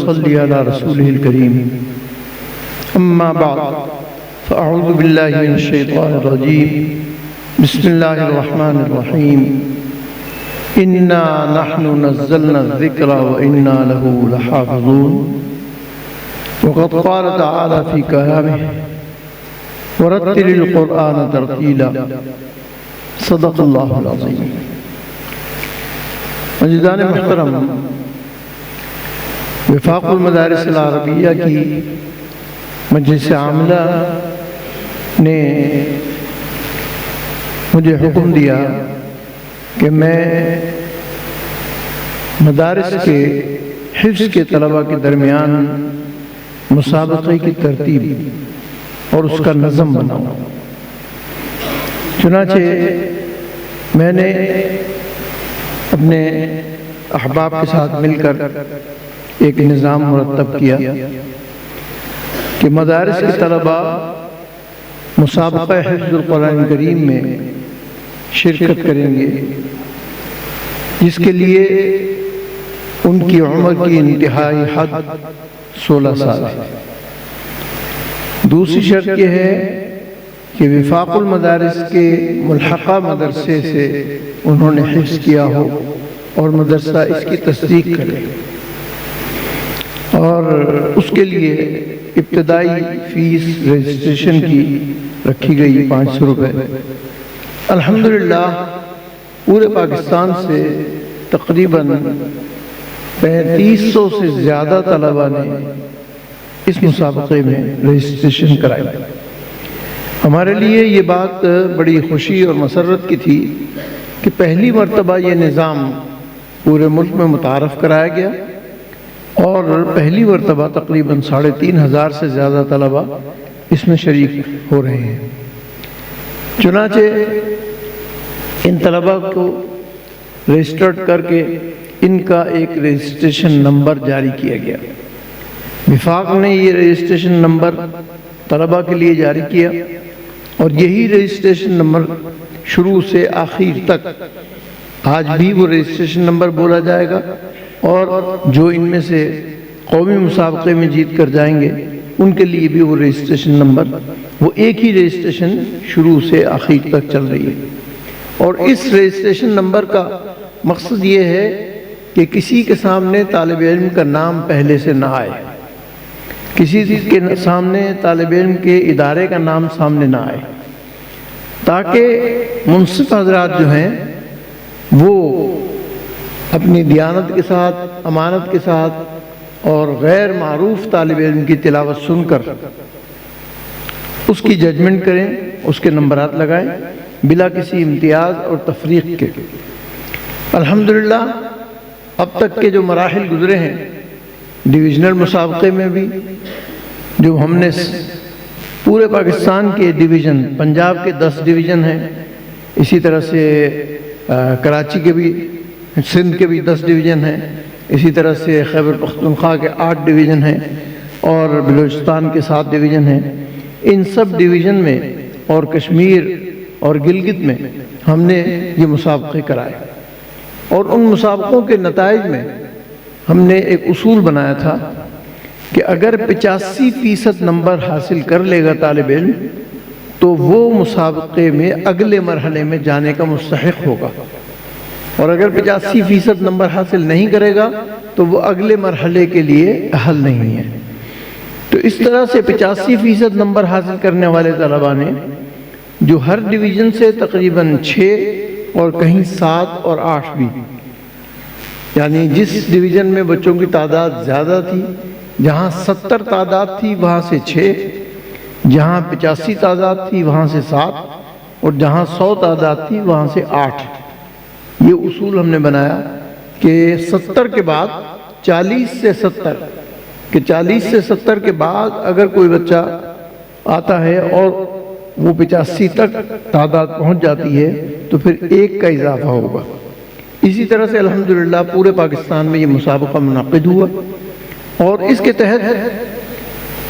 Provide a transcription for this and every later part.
وصلی علی رسولہ الکریم اما بعد فاعوذ باللہ من الشیطان الرجیم بسم اللہ الرحمن الرحیم انا نحن نزلنا الذکر وانا له لحافظون وقد قال تعالی فی کلامہ ورتل القرآن ترتیلا صدق اللہ العظیم۔ عزیزان محترم، وفاق المدارس العربیہ کی مجلس عاملہ نے مجھے حکم دیا کہ میں مدارس کے حفظ کے طلباء کے درمیان مسابقے کی ترتیب اور اس کا نظم بناؤں۔ چنانچہ میں نے اپنے احباب کے ساتھ مل کر ایک نظام مرتب کیا کہ مدارس کے طلباء مسابقہ حفظ القرآن کریم میں شرکت کریں گے، جس کے لیے ان کی عمر کی انتہائی حد 16 سال ہے۔ دوسری شرط یہ ہے کہ وفاق المدارس کے ملحقہ مدرسے سے انہوں نے حفظ کیا ہو اور مدرسہ اس کی تصدیق کرے، اور اس کے لیے ابتدائی فیس رجسٹریشن کی رکھی گئی 500 روپے۔ الحمدللہ پورے پاکستان سے تقریباً 3500 سے زیادہ طلباء نے اس مسابقے میں رجسٹریشن کرائی۔ ہمارے لیے یہ بات بڑی خوشی اور مسرت کی تھی کہ پہلی مرتبہ یہ نظام پورے ملک میں متعارف کرایا گیا، اور پہلی مرتبہ تقریباً 3500 سے زیادہ طلباء اس میں شریک ہو رہے ہیں۔ چنانچہ ان طلباء کو رجسٹرڈ کر کے ان کا ایک رجسٹریشن نمبر جاری کیا گیا۔ وفاق نے یہ رجسٹریشن نمبر طلباء کے لیے جاری کیا، اور یہی رجسٹریشن نمبر شروع سے آخر تک آج بھی وہ رجسٹریشن نمبر بولا جائے گا، اور جو ان میں سے قومی مسابقے میں جیت کر جائیں گے ان کے لیے بھی وہ رجسٹریشن نمبر، وہ ایک ہی رجسٹریشن شروع سے آخر تک چل رہی ہے۔ اور اس رجسٹریشن نمبر کا مقصد یہ ہے کہ کسی کے سامنے طالب علم کا نام پہلے سے نہ آئے، کسی کے سامنے طالب علم کے ادارے کا نام سامنے نہ آئے، تاکہ منصف حضرات جو ہیں وہ اپنی دیانت کے ساتھ، امانت کے ساتھ اور غیر معروف طالب علم کی تلاوت سن کر اس کی ججمنٹ کریں، اس کے نمبرات لگائیں بلا کسی امتیاز اور تفریق کے۔ الحمدللہ اب تک کے جو مراحل گزرے ہیں، ڈویژنل مسابقے میں بھی جو ہم نے پورے پاکستان کے ڈویژن، پنجاب کے 10 ڈویژن ہیں، اسی طرح سے کراچی کے بھی، سندھ کے بھی 10 ڈویژن ہیں، اسی طرح سے خیبر پختونخوا کے 8 ڈویژن ہیں، اور بلوچستان کے 7 ڈویژن ہیں۔ ان سب ڈویژن میں اور کشمیر اور گلگت میں ہم نے یہ مسابقے کرائے، اور ان مسابقوں کے نتائج میں ہم نے ایک اصول بنایا تھا کہ اگر 85% نمبر حاصل کر لے گا طالب علم تو وہ مسابقے میں اگلے مرحلے میں جانے کا مستحق ہوگا، اور اگر 85% نمبر حاصل نہیں کرے گا تو وہ اگلے مرحلے کے لیے اہل نہیں ہے۔ تو اس طرح سے 85% نمبر حاصل کرنے والے طلباء نے، جو ہر ڈویژن سے تقریباً 6 اور کہیں 7 اور 8 بھی، یعنی جس ڈویژن میں بچوں کی تعداد زیادہ تھی، جہاں 70 تعداد تھی وہاں سے 6، جہاں 85 تعداد تھی وہاں سے 7، اور جہاں 100 تعداد تھی وہاں سے 8۔ یہ اصول ہم نے بنایا کہ 70 کے بعد 40 سے 70، کہ 40 سے 70 کے بعد اگر کوئی بچہ آتا ہے اور وہ 85 تک تعداد پہنچ جاتی ہے تو پھر 1 کا اضافہ ہوگا۔ اسی طرح سے الحمدللہ پورے پاکستان میں یہ مسابقہ منعقد ہوا، اور اس کے تحت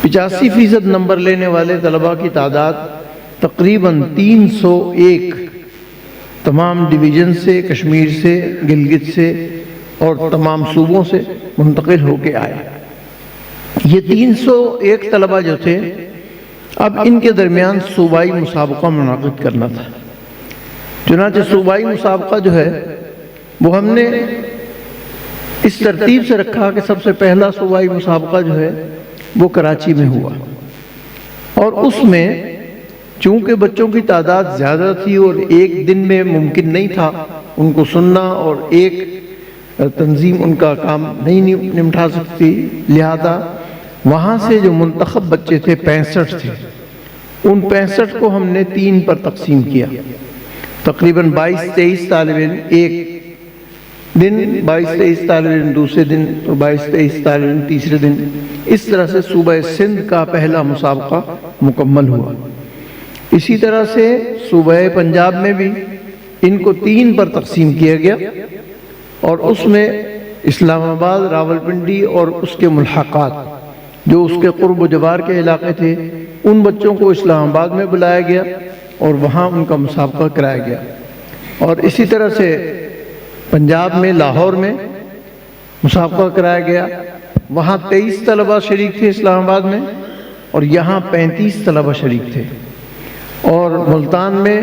85% نمبر لینے والے طلباء کی تعداد تقریباً 301 تمام ڈویژن سے، کشمیر سے، گلگت سے اور تمام صوبوں سے منتقل ہو کے آئے۔ یہ 301 طلبہ جو تھے، اب ان کے درمیان صوبائی مسابقہ منعقد کرنا تھا۔ چنانچہ صوبائی مسابقہ جو ہے وہ ہم نے اس ترتیب سے رکھا کہ سب سے پہلا صوبائی مسابقہ جو ہے وہ کراچی میں ہوا، اور اس میں چونکہ بچوں کی تعداد زیادہ تھی اور ایک دن میں ممکن نہیں تھا ان کو سننا، اور ایک تنظیم ان کا کام نہیں نمٹا سکتی، لہذا وہاں سے جو منتخب بچے تھے 65 تھے، ان 65 کو ہم نے 3 پر تقسیم کیا، تقریباً 22-23 طالب علم ایک دن، 22-23 طالب علم دوسرے دن، اور 22-23 طالب علم تیسرے دن۔ اس طرح سے صوبہ سندھ کا پہلا مسابقہ مکمل ہوا۔ اسی طرح سے صوبہ پنجاب میں بھی ان کو 3 پر تقسیم کیا گیا، اور اس میں اسلام آباد، راولپنڈی اور اس کے ملحقات جو اس کے قرب و جوار کے علاقے تھے، ان بچوں کو اسلام آباد میں بلایا گیا اور وہاں ان کا مسابقہ کرایا گیا۔ اور اسی طرح سے پنجاب میں لاہور میں مسابقہ کرایا گیا، وہاں 23 طلبہ شریک تھے اسلام آباد میں، اور یہاں 35 طلبہ شریک تھے، اور ملتان میں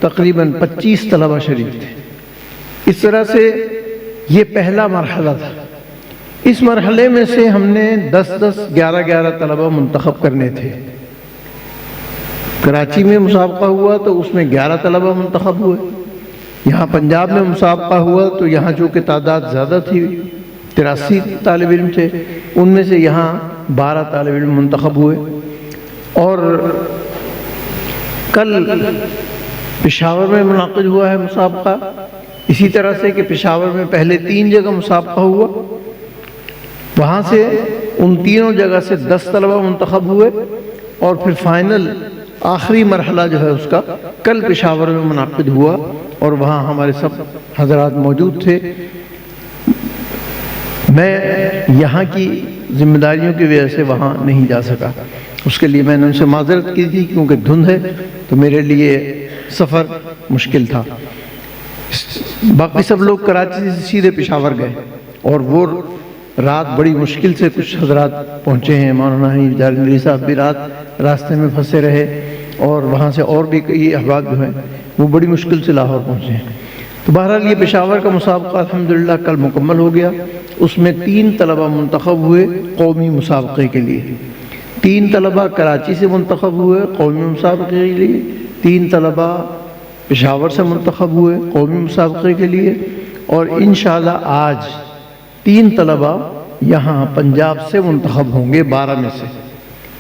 تقریباً 25 طلبہ شریک تھے۔ اس طرح سے یہ پہلا مرحلہ تھا۔ اس مرحلے میں سے ہم نے 10-10، 11-11 طلبہ منتخب کرنے تھے۔ کراچی میں مسابقہ ہوا تو اس میں 11 طلبہ منتخب ہوئے، یہاں پنجاب میں مسابقہ ہوا تو یہاں جو کہ تعداد زیادہ تھی، 83 طالب علم تھے، ان میں سے یہاں 12 طالب علم منتخب ہوئے۔ اور کل پشاور میں منعقد ہوا ہے مسابقہ، اسی طرح سے کہ پشاور میں پہلے 3 جگہ مسابقہ ہوا، وہاں سے ان تینوں جگہ سے 10 طلبہ منتخب ہوئے، اور پھر فائنل آخری مرحلہ جو ہے اس کا کل پشاور میں منعقد ہوا، اور وہاں ہمارے سب حضرات موجود تھے۔ میں یہاں کی ذمہ داریوں کی وجہ سے وہاں نہیں جا سکا، اس کے لیے میں نے ان سے معذرت کی تھی کیونکہ دھند ہے تو میرے لیے سفر مشکل تھا۔ باقی سب لوگ کراچی سے سیدھے پشاور گئے، اور وہ رات بڑی مشکل سے کچھ حضرات پہنچے ہیں، مولانا جالندری صاحب بھی رات راستے میں پھنسے رہے، اور وہاں سے اور بھی کئی احباب جو ہیں وہ بڑی مشکل سے لاہور پہنچے ہیں۔ تو بہرحال یہ پشاور کا مسابقہ الحمدللہ کل مکمل ہو گیا۔ اس میں 3 طلبہ منتخب ہوئے قومی مسابقے کے لیے، 3 طلبہ کراچی سے منتخب ہوئے قومی مسابقے کے لیے، 3 طلبہ پشاور سے منتخب ہوئے قومی مسابقے کے لیے، اور انشاءاللہ آج 3 طلبہ یہاں پنجاب سے منتخب ہوں گے 12 میں سے۔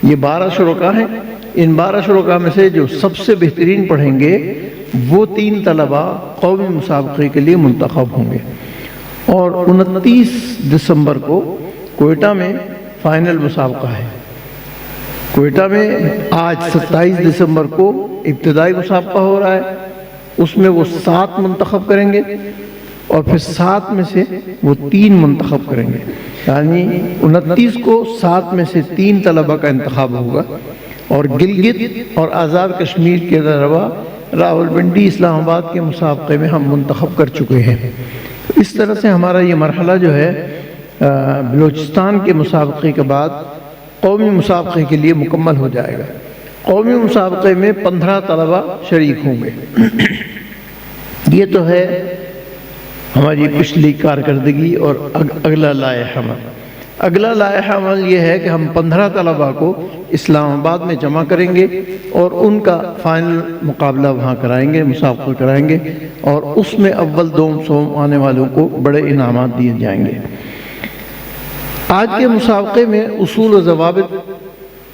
یہ 12 شرکاء ہیں، ان 12 شرکاء میں سے جو سب سے بہترین پڑھیں گے وہ 3 طلبہ قومی مسابقے کے لیے منتخب ہوں گے۔ اور 29 دسمبر کو کوئٹہ میں فائنل مسابقہ ہے۔ کوئٹہ میں آج 27 دسمبر کو ابتدائی مسابقہ ہو رہا ہے، اس میں وہ 7 منتخب کریں گے، اور پھر 7 میں سے وہ 3 منتخب کریں گے، یعنی 29 کو 7 میں سے 3 طلبہ کا انتخاب ہوگا، اور گلگت اور آزاد کشمیر کے علاوہ راولپنڈی، اسلام آباد کے مسابقے میں ہم منتخب کر چکے ہیں۔ اس طرح سے ہمارا یہ مرحلہ جو ہے بلوچستان کے مسابقے کے بعد قومی مسابقے کے لیے مکمل ہو جائے گا۔ قومی مسابقے میں 15 طلبہ شریک ہوں گے۔ یہ تو ہے ہماری پچھلی کارکردگی اور اگلا لائحہ عمل۔ اگلا لائحہ عمل یہ ہے کہ ہم 15 طلبہ کو اسلام آباد میں جمع کریں گے، اور ان کا فائنل مقابلہ وہاں کرائیں گے، مسابقہ کرائیں گے، اور اس میں اول دوم سوم آنے والوں کو بڑے انعامات دیے جائیں گے۔ آج کے مسابقے میں اصول و ضوابط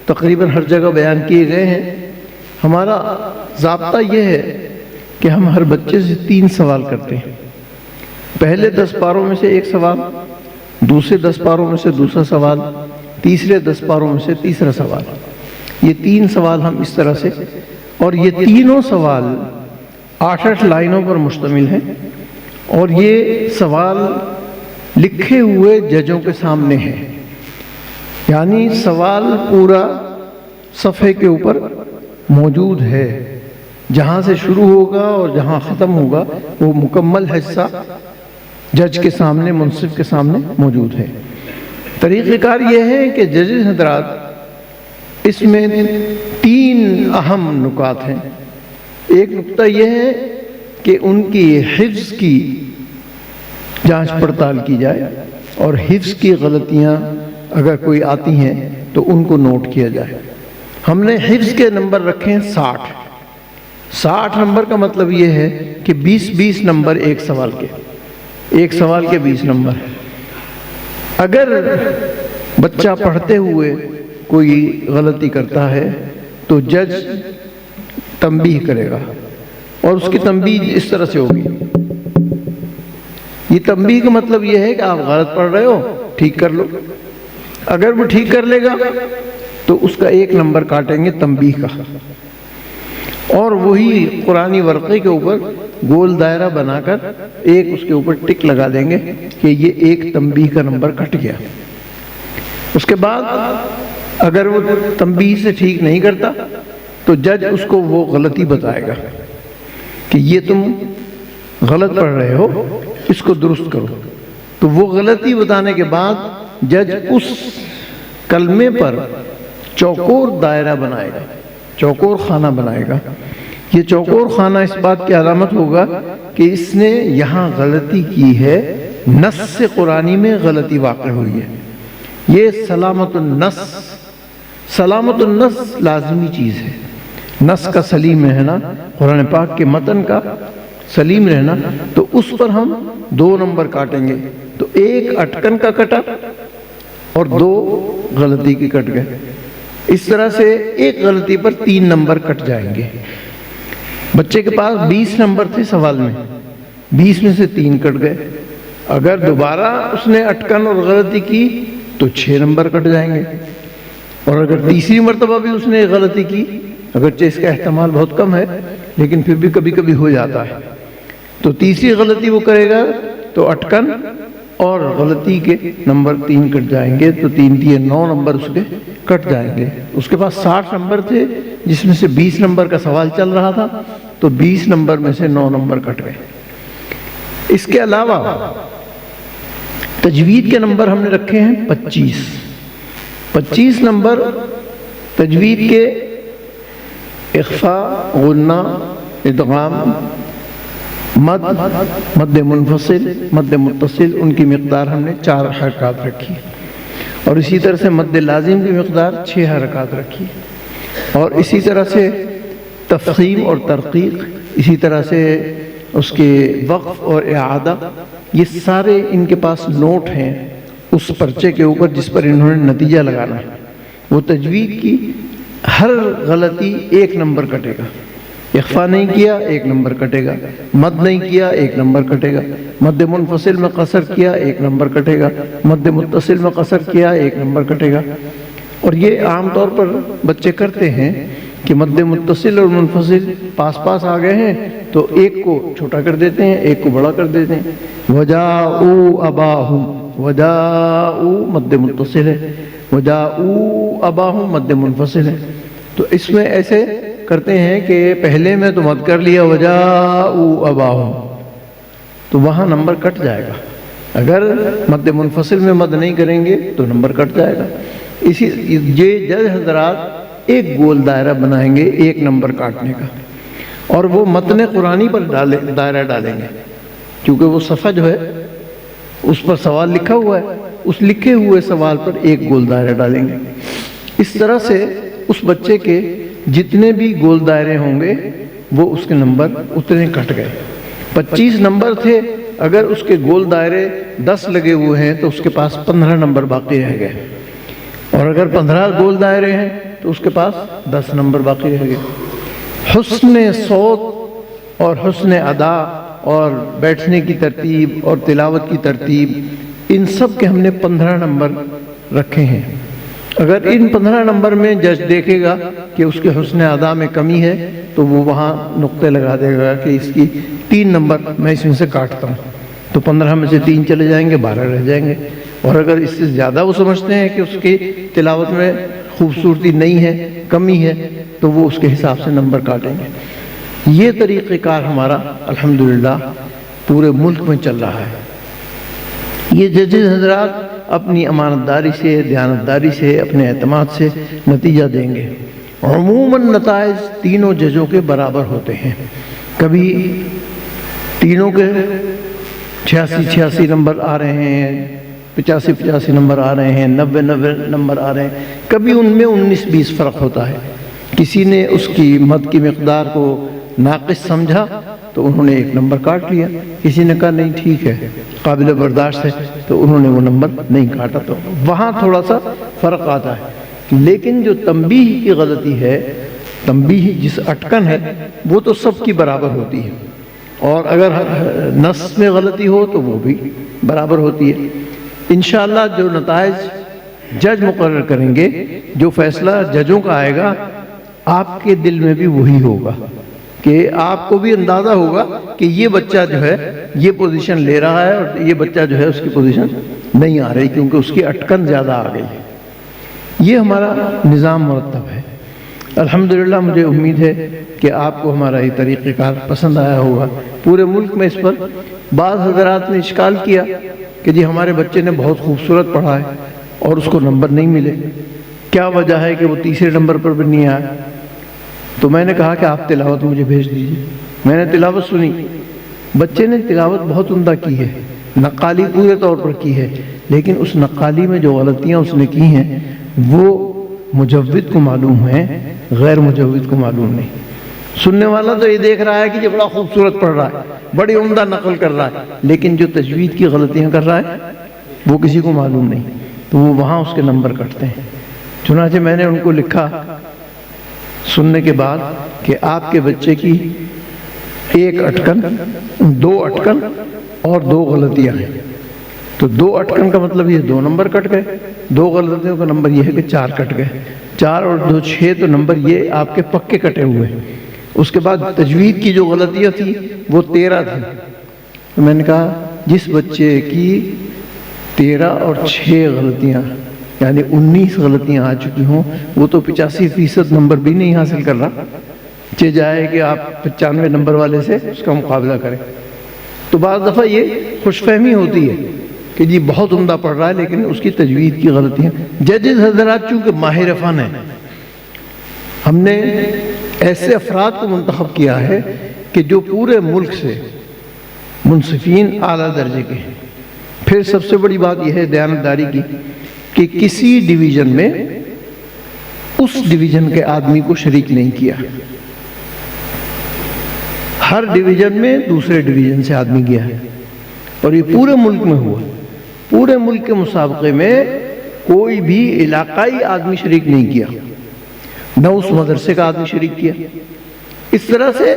تقریباً ہر جگہ بیان کیے گئے ہیں۔ ہمارا ضابطہ یہ ہے کہ ہم ہر بچے سے 3 سوال کرتے ہیں۔ پہلے 10 پاروں میں سے 1 سوال، دوسرے 10 پاروں میں سے دوسرا سوال، تیسرے 10 پاروں میں سے تیسرا سوال۔ یہ 3 سوال ہم اس طرح سے، اور یہ تینوں سوال 8 لائنوں پر مشتمل ہیں، اور یہ سوال لکھے ہوئے ججوں کے سامنے ہیں، یعنی سوال پورا صفحے کے اوپر موجود ہے، جہاں سے شروع ہوگا اور جہاں ختم ہوگا وہ مکمل حصہ جج کے سامنے، منصف کے سامنے موجود ہے۔ طریقہ کار یہ ہے کہ ججز حضرات اس میں 3 اہم نکات ہیں۔ ایک نقطہ یہ ہے کہ ان کی حفظ کی جانچ پڑتال کی جائے، اور حفظ کی غلطیاں اگر کوئی آتی ہیں تو ان کو نوٹ کیا جائے۔ ہم نے حفظ کے نمبر رکھے ہیں 60 نمبر کا مطلب یہ ہے کہ 20 نمبر ایک سوال کے 20 نمبر ہے۔ اگر بچہ پڑھتے ہوئے کوئی غلطی کرتا ہے تو جج تنبیہ کرے گا، اور اس کی تنبیہ اس طرح سے ہوگی۔ یہ تنبیہ کا مطلب یہ ہے کہ آپ غلط پڑھ رہے ہو، ٹھیک کر لو۔ اگر وہ ٹھیک کر لے گا تو اس کا 1 نمبر کاٹیں گے تنبیہ کا، اور وہی قرآنی ورقے کے اوپر گول دائرہ بنا کر ایک اس کے اوپر ٹک لگا دیں گے کہ یہ 1 تنبیہ کا نمبر کٹ گیا۔ اس کے بعد اگر وہ تنبیہ سے ٹھیک نہیں کرتا تو جج اس کو وہ غلطی بتائے گا کہ یہ تم غلط پڑھ رہے ہو، اس کو درست کرو۔ تو وہ غلطی بتانے کے بعد جج اس کلمے پر چوکور دائرہ بنائے گا، چوکور خانہ بنائے گا۔ یہ چوکور خانہ اس بات کی علامت ہوگا کہ اس نے یہاں غلطی کی ہے، نص قرآنی میں غلطی واقع ہوئی ہے۔ یہ سلامت النص لازمی چیز ہے۔ نص کا سلیم رہنا، قرآن پاک کے متن کا سلیم رہنا، تو اس پر ہم 2 نمبر کاٹیں گے۔ تو 1 اٹکن کا کٹا اور 2 غلطی کی کٹ گئے۔ اس طرح سے 1 غلطی پر 3 نمبر کٹ جائیں گے۔ بچے کے پاس 20 نمبر تھے سوال میں، 20 میں سے 3 کٹ گئے۔ اگر دوبارہ اس نے اٹکن اور غلطی کی تو 6 نمبر کٹ جائیں گے، اور اگر تیسری مرتبہ بھی اس نے غلطی کی، اگرچہ اس کا احتمال بہت کم ہے لیکن پھر بھی کبھی کبھی ہو جاتا ہے، تو تیسری غلطی وہ کرے گا تو اٹکن اور غلطی کے نمبر 3 کٹ جائیں گے، تو 3 9 نمبر اس کے کٹ جائیں گے۔ اس کے پاس 60 نمبر تھے جس میں سے 20 نمبر کا سوال چل رہا تھا، تو 20 نمبر میں سے 9 نمبر کٹ گئے۔ اس کے علاوہ تجوید کے نمبر ہم نے رکھے ہیں 25 نمبر تجوید کے اخفاء، غنہ، ادغام، مد منفصل، مد متصل، ان کی مقدار ہم نے 4 حرکات رکھی، اور اسی طرح سے مد لازم کی مقدار 6 حرکات رکھی، اور اسی طرح سے تفخیم اور ترقیق، اسی طرح سے اس کے وقف اور اعادہ، یہ سارے ان کے پاس نوٹ ہیں اس پرچے کے اوپر جس پر انہوں نے نتیجہ لگانا ہے۔ وہ تجوید کی ہر غلطی 1 نمبر کٹے گا۔ اخفاء نہیں کیا 1 نمبر کٹے گا، مد نہیں کیا 1 نمبر کٹے گا، مد منفصل میں قصر کیا 1 نمبر کٹے گا، مد متصل میں قصر کیا 1 نمبر کٹے گا۔ اور یہ عام طور پر بچے کرتے ہیں کہ مد متصل اور منفصل پاس آ گئے ہیں تو ایک کو چھوٹا کر دیتے ہیں، ایک کو بڑا کر دیتے ہیں۔ وَجَاءُوا أَبَاهُمْ، وَجَاءُوا مد متصل ہے، وَجَاءُوا أَبَاهُمْ مد منفصل ہے۔ تو اس میں ایسے کرتے ہیں کہ پہلے میں تو مد کر لیا وَجَاءُوا أَبَاهُمْ، تو وہاں نمبر کٹ جائے گا۔ اگر مد منفصل میں مد نہیں کریں گے تو نمبر کٹ جائے گا۔ یہ جج حضرات ایک گول دائرہ بنائیں گے 1 نمبر کاٹنے کا، اور وہ متن قرآنی پر دائرہ ڈالیں گے، کیونکہ وہ صفحہ جو ہے اس پر سوال لکھا ہوا ہے، اس لکھے ہوئے سوال پر 1 گول دائرہ ڈالیں گے۔ اس طرح سے اس بچے کے جتنے بھی گول دائرے ہوں گے وہ اس کے نمبر اتنے کٹ گئے۔ 25 نمبر تھے، اگر اس کے گول دائرے 10 لگے ہوئے ہیں تو اس کے پاس 15 نمبر باقی رہ گئے، اور اگر 15 گول دائرے ہیں تو اس کے پاس 10 نمبر باقی رہ گئے۔ حسن صوت اور حسن ادا اور بیٹھنے کی ترتیب اور تلاوت کی ترتیب، ان سب کے ہم نے 15 نمبر رکھے ہیں۔ اگر ان 15 نمبر میں جج دیکھے گا کہ اس کے حسن ادا میں کمی ہے تو وہ وہاں نقطے لگا دے گا کہ اس کی 3 نمبر میں اس میں سے کاٹتا ہوں، تو 15 میں سے 3 چلے جائیں گے، 12 رہ جائیں گے۔ اور اگر اس سے زیادہ وہ سمجھتے ہیں کہ اس کی تلاوت میں خوبصورتی نہیں ہے، کمی ہے، تو وہ اس کے حساب سے نمبر کاٹیں گے۔ یہ طریقہ کار ہمارا الحمدللہ پورے ملک میں چل رہا ہے۔ یہ ججز حضرات اپنی امانت داری سے، دیانت داری سے، اپنے اعتماد سے نتیجہ دیں گے۔ عموماً نتائج تینوں ججوں کے برابر ہوتے ہیں، کبھی تینوں کے 86 نمبر آ رہے ہیں، 85 نمبر آ رہے ہیں، 90 نمبر آ رہے ہیں، کبھی ان میں 19-20 فرق ہوتا ہے۔ کسی نے اس کی مد کی مقدار کو ناقص سمجھا تو انہوں نے 1 نمبر کاٹ لیا، کسی نے کہا نہیں ٹھیک ہے، قابل برداشت ہے، تو انہوں نے وہ نمبر نہیں کاٹا، تو وہاں تھوڑا سا فرق آتا ہے۔ لیکن جو تنبیہ کی غلطی ہے، تنبیہ جس اٹکن ہے، وہ تو سب کی برابر ہوتی ہے، اور اگر نص میں غلطی ہو تو وہ بھی برابر ہوتی ہے۔ انشاءاللہ جو نتائج جج مقرر کریں گے، جو فیصلہ ججوں کا آئے گا، آپ کے دل میں بھی وہی ہوگا کہ آپ کو بھی اندازہ ہوگا کہ یہ بچہ جو ہے یہ پوزیشن لے رہا ہے اور یہ بچہ جو ہے اس کی پوزیشن نہیں آ رہی، کیونکہ اس کی اٹکن زیادہ آ گئی ہے۔ یہ ہمارا نظام مرتب ہے۔ الحمدللہ مجھے امید ہے کہ آپ کو ہمارا یہ طریقہ کار پسند آیا ہوگا۔ پورے ملک میں اس پر بعض حضرات نے اشکال کیا کہ جی ہمارے بچے نے بہت خوبصورت پڑھا ہے اور اس کو نمبر نہیں ملے، کیا وجہ ہے کہ وہ تیسرے نمبر پر بھی نہیں آیا؟ تو میں نے کہا کہ آپ تلاوت مجھے بھیج دیجیے۔ میں نے تلاوت سنی، بچے نے تلاوت بہت عمدہ کی ہے، نقالی پورے طور پر کی ہے، لیکن اس نقالی میں جو غلطیاں اس نے کی ہیں وہ مجود کو معلوم ہیں، غیر مجود کو معلوم نہیں۔ سننے والا تو یہ دیکھ رہا ہے کہ یہ بڑا خوبصورت پڑھ رہا ہے، بڑی عمدہ نقل کر رہا ہے، لیکن جو تجوید کی غلطیاں کر رہا ہے وہ کسی کو معلوم نہیں، تو وہ وہاں اس کے نمبر کٹتے ہیں۔ چنانچہ میں نے ان کو لکھا سننے کے بعد کہ آپ کے بچے کی 1 اٹکن، 2 اٹکن اور 2 غلطیاں ہیں، تو 2 اٹکن کا مطلب یہ 2 نمبر کٹ گئے، 2 غلطیوں کا نمبر یہ ہے کہ 4 کٹ گئے، 4 اور 2 6، تو نمبر یہ آپ کے پکے کٹے ہوئے ہیں۔ اس کے بعد تجوید کی جو غلطیاں تھیں وہ 13 تھیں، تو میں نے کہا جس بچے کی 13 اور 6 غلطیاں یعنی 19 غلطیاں آ چکی ہوں، وہ تو 85% نمبر بھی نہیں حاصل کر رہا، چاہے جائے کہ آپ 95 نمبر والے سے اس کا مقابلہ کریں۔ تو بعض دفعہ یہ خوش فہمی ہوتی ہے کہ جی بہت عمدہ پڑھ رہا ہے لیکن اس کی تجوید کی غلطیاں۔ ججز حضرات چونکہ ماہر فن ہیں، ہم نے ایسے افراد کو منتخب کیا ہے کہ جو پورے ملک سے منصفین اعلیٰ درجے کے ہیں۔ پھر سب سے بڑی بات یہ ہے دیانتداری کی کہ کسی ڈویژن میں اس ڈویژن کے آدمی کو شریک نہیں کیا، ہر ڈویژن میں دوسرے ڈویژن سے آدمی گیا ہے، اور یہ پورے ملک میں ہوا۔ پورے ملک کے مسابقے میں کوئی بھی علاقائی آدمی شریک نہیں کیا، نہ اس مدرسے کا آدمی شریک کیا، اس طرح سے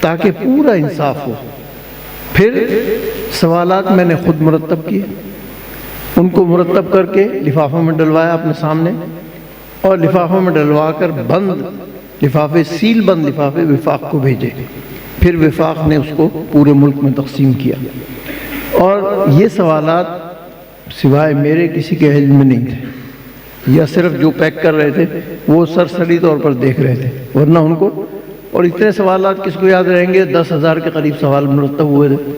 تاکہ پورا انصاف ہو۔ پھر سوالات میں نے خود مرتب کیے، ان کو مرتب کر کے لفافوں میں ڈلوایا اپنے سامنے، اور لفافوں میں ڈلوا کر بند لفافے، سیل بند لفافے وفاق کو بھیجے۔ پھر وفاق نے اس کو پورے ملک میں تقسیم کیا، اور یہ سوالات سوائے میرے کسی کے علم میں نہیں تھے، یا صرف جو پیک کر رہے تھے وہ سرسری طور پر دیکھ رہے تھے، ورنہ ان کو، اور اتنے سوالات کس کو یاد رہیں گے؟ 10,000 کے قریب سوال مرتب ہوئے تھے،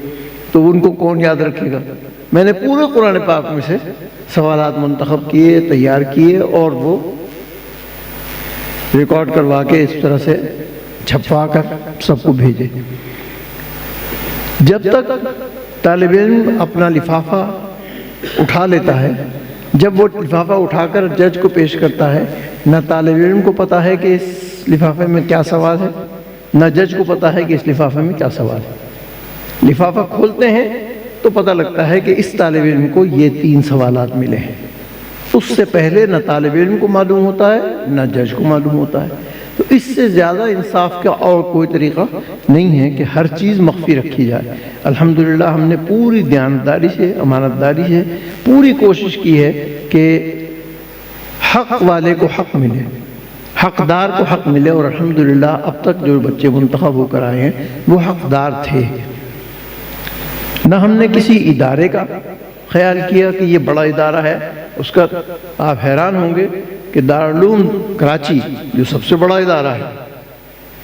تو ان کو کون یاد رکھے گا؟ میں نے پورے قرآن پاک میں سے سوالات منتخب کیے، تیار کیے، اور وہ ریکارڈ کروا کے اس طرح سے چھپا کر سب کو بھیجے۔ جب تک طالب علم اپنا لفافہ اٹھا لیتا ہے، جب وہ لفافہ اٹھا کر جج کو پیش کرتا ہے، نہ طالب علم کو پتا ہے کہ اس لفافے میں کیا سوال ہے، نہ جج کو پتا ہے کہ اس لفافے میں کیا سوال ہے۔ لفافہ کھولتے ہیں تو پتہ لگتا ہے کہ اس طالب علم کو یہ 3 سوالات ملے ہیں، اس سے پہلے نہ طالب علم کو معلوم ہوتا ہے نہ جج کو معلوم ہوتا ہے۔ تو اس سے زیادہ انصاف کا اور کوئی طریقہ نہیں ہے کہ ہر چیز مخفی رکھی جائے۔ الحمدللہ ہم نے پوری دیانتداری سے، امانت داری سے پوری کوشش کی ہے کہ حق والے کو حق ملے، حقدار کو حق ملے، اور الحمدللہ اب تک جو بچے منتخب ہو کر آئے ہیں وہ حقدار تھے۔ نہ ہم نے کسی ادارے کا خیال کیا کہ یہ بڑا ادارہ ہے، اس کا آپ حیران ہوں گے کہ دارالعلوم کراچی جو سب سے بڑا ادارہ ہے،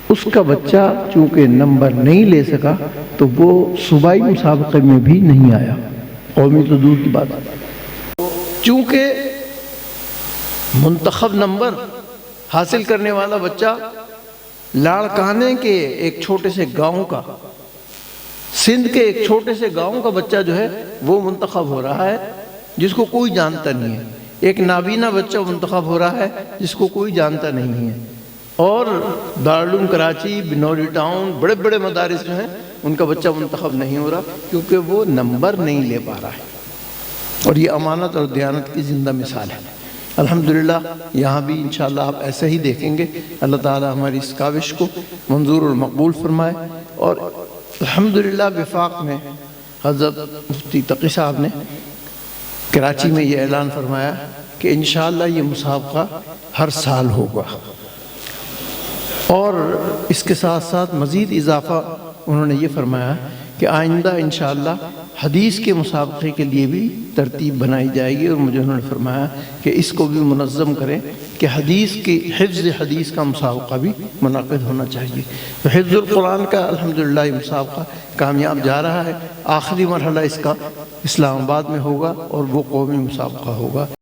اس کا بچہ چونکہ نمبر نہیں لے سکا تو وہ صوبائی مسابقے میں بھی نہیں آیا، قومی تو دور کی بات۔ چونکہ منتخب نمبر حاصل کرنے والا بچہ لاڑکانے کے ایک چھوٹے سے گاؤں کا، سندھ کے ایک چھوٹے سے گاؤں کا بچہ جو ہے وہ منتخب ہو رہا ہے جس کو کوئی جانتا نہیں ہے، ایک نابینا بچہ منتخب ہو رہا ہے جس کو کوئی جانتا نہیں ہے، اور دارالعلوم کراچی، بنوری ٹاؤن، بڑے بڑے مدارس جو ہیں ان کا بچہ منتخب نہیں ہو رہا کیونکہ وہ نمبر نہیں لے پا رہا ہے، اور یہ امانت اور دیانت کی زندہ مثال ہے۔ الحمدللہ یہاں بھی انشاءاللہ آپ ایسے ہی دیکھیں گے۔ اللہ تعالی ہماری اس کاوش کو منظور اور مقبول فرمائے، اور الحمدللہ وفاق میں حضرت مفتی تقی صاحب نے کراچی میں یہ اعلان فرمایا کہ انشاءاللہ یہ مسابقہ ہر سال ہوگا، اور اس کے ساتھ ساتھ مزید اضافہ انہوں نے یہ فرمایا کہ آئندہ انشاءاللہ حدیث کے مسابقے کے لیے بھی ترتیب بنائی جائے گی، اور مجھے انہوں نے فرمایا کہ اس کو بھی منظم کریں کہ حدیث کی حفظ حدیث کا مسابقہ بھی منعقد ہونا چاہیے۔ تو حفظ القرآن کا الحمدللہ یہ مسابقہ کامیاب جا رہا ہے، آخری مرحلہ اس کا اسلام آباد میں ہوگا اور وہ قومی مسابقہ ہوگا۔